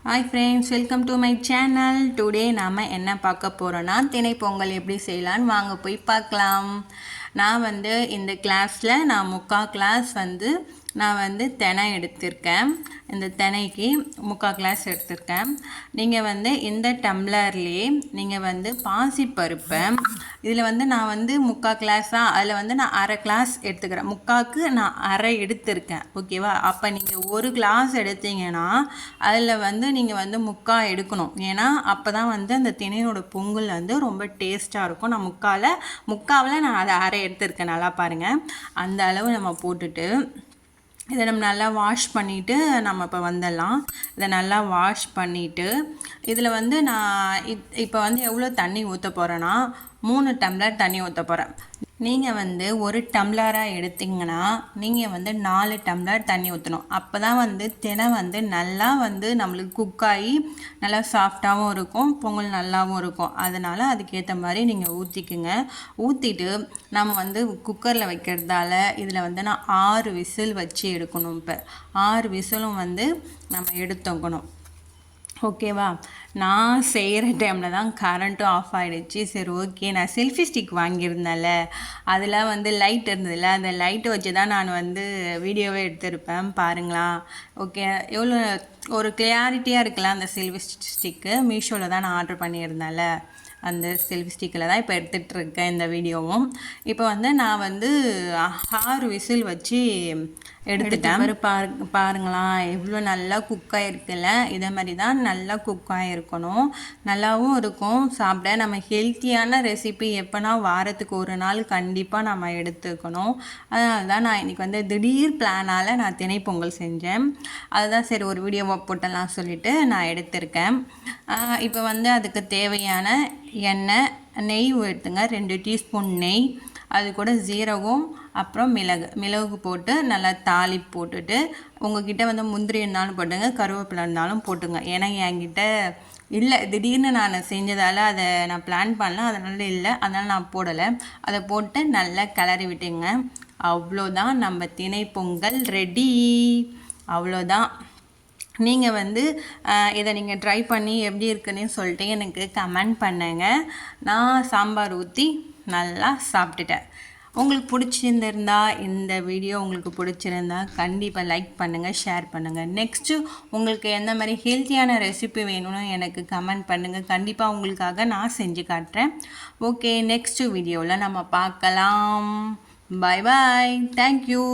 Hi friends, welcome to my channel. Today நாம என்ன பார்க்க போறோம்னா திணை பொங்கல் எப்படி செய்யலாம்னு வாங்க போய் பார்க்கலாம். நான் இந்த கிளாஸ்ல நான் முக்கால் கிளாஸ் நான் திணை எடுத்திருக்கேன். இந்த திணைக்கு முக்கால் கிளாஸ் எடுத்திருக்கேன். நீங்கள் இந்த டம்ளர்லேயே நீங்கள் பாசிப்பருப்பை இதில் நான் முக்கால் கிளாஸாக அதில் நான் அரை கிளாஸ் எடுத்துக்கிறேன். முக்காக்கு நான் அரை எடுத்திருக்கேன். ஓகேவா? அப்போ நீங்கள் ஒரு கிளாஸ் எடுத்தீங்கன்னா அதில் நீங்கள் முக்கால் எடுக்கணும். ஏன்னா அப்போ தான் அந்த திணையோட பொங்கல் ரொம்ப டேஸ்ட்டாக இருக்கும். நான் முக்காவில் நான் அதை அரை எடுத்திருக்கேன். நல்லா பாருங்கள். அந்த அளவு நம்ம போட்டுட்டு இதை நம்ம நல்லா வாஷ் பண்ணிவிட்டு நம்ம இப்போ வந்துடலாம். இதை நல்லா வாஷ் பண்ணிவிட்டு இதில் நான் இப்போ எவ்வளோ தண்ணி ஊற்ற போகிறேன்னா 3 டம்ளர் தண்ணி ஊற்ற போகிறேன். நீங்கள் ஒரு டம்ளராக எடுத்திங்கன்னா நீங்கள் 4 டம்ளர் தண்ணி ஊற்றணும். அப்போ தான் தினை நல்லா நம்மளுக்கு குக்காகி நல்லா சாஃப்டாகவும் இருக்கும், பொங்கல் நல்லாவும் இருக்கும். அதனால் அதுக்கேற்ற மாதிரி நீங்கள் ஊற்றிக்குங்க. ஊற்றிட்டு நம்ம குக்கரில் வைக்கிறதால இதில் நான் 6 விசில் வச்சு எடுக்கணும். இப்போ 6 விசிலும் நம்ம எடுத்துக்கணும். ஓகேவா? நான் செய்கிற டைமில் தான் கரண்ட்டும் ஆஃப் ஆகிடுச்சு. சரி, ஓகே. நான் செல்ஃபி ஸ்டிக் வாங்கியிருந்தேன்ல, அதில் லைட் இருந்ததில்ல, அந்த லைட்டை வச்சு தான் நான் வீடியோவே எடுத்திருப்பேன். பாருங்களா? ஓகே, எவ்வளோ ஒரு கிளியாரிட்டியாக இருக்கலாம் அந்த செல்ஃபி ஸ்டிக்கு. மீஷோவில் தான் நான் ஆர்டர் பண்ணியிருந்தேன்ல, அந்த செல்ஃபி ஸ்டிக்கில் தான் இப்போ எடுத்துகிட்ருக்கேன் இந்த வீடியோவும். இப்போ நான் 6 விசில் வச்சு எடுத்துட்டேன். பாருங்களா எவ்வளோ நல்லா குக்காக இருக்குல்ல. இதே மாதிரி தான் நல்லா குக்காக இருக்கணும், நல்லாவும் இருக்கும் சாப்பிட. நம்ம ஹெல்த்தியான ரெசிபி எப்போனா வாரத்துக்கு ஒரு நாள் கண்டிப்பாக நம்ம எடுத்துக்கணும். அதனால தான் நான் இன்றைக்கி திடீர் பிளானால் நான் திணை பொங்கல் செஞ்சேன். அதுதான் சரி ஒரு வீடியோவை போட்டலாம் சொல்லிவிட்டு நான் எடுத்திருக்கேன். இப்போ அதுக்கு தேவையான எண்ணெய், நெய் எடுத்துங்க. 2 டீஸ்பூன் நெய், அது கூட ஜீரகம், அப்புறம் மிளகு போட்டு நல்லா தாளிப்பு போட்டுட்டு உங்ககிட்ட முந்திரி இருந்தாலும் போட்டுங்க, கருவேப்பிலை இருந்தாலும் போட்டுங்க. ஏன்னா என்கிட்ட இல்லை, திடீர்னு நான் செஞ்சதால் அதை நான் பிளான் பண்ணல, அதனால இல்லை, அதனால் நான் போடலை. அதை போட்டு நல்லா கிளறி விட்டுங்க. அவ்வளோதான், நம்ம திணை பொங்கல் ரெடி. அவ்வளோதான். நீங்கள் இதை நீங்கள் ட்ரை பண்ணி எப்படி இருக்குன்னு சொல்லிட்டு எனக்கு கமெண்ட் பண்ணுங்கள். நான் சாம்பார் ஊற்றி நல்லா சாப்பிட்டுட்டேன். உங்களுக்கு பிடிச்சிருந்திருந்தா இந்த வீடியோ உங்களுக்கு பிடிச்சிருந்தா கண்டிப்பாக லைக் பண்ணுங்கள், ஷேர் பண்ணுங்கள். நெக்ஸ்ட்டு உங்களுக்கு எந்த மாதிரி ஹெல்த்தியான ரெசிபி வேணும்னு எனக்கு கமெண்ட் பண்ணுங்கள். கண்டிப்பாக உங்களுக்காக நான் செஞ்சு காட்டுறேன். ஓகே, நெக்ஸ்ட்டு வீடியோவில் நம்ம பார்க்கலாம். பாய் பாய். தேங்க்யூ.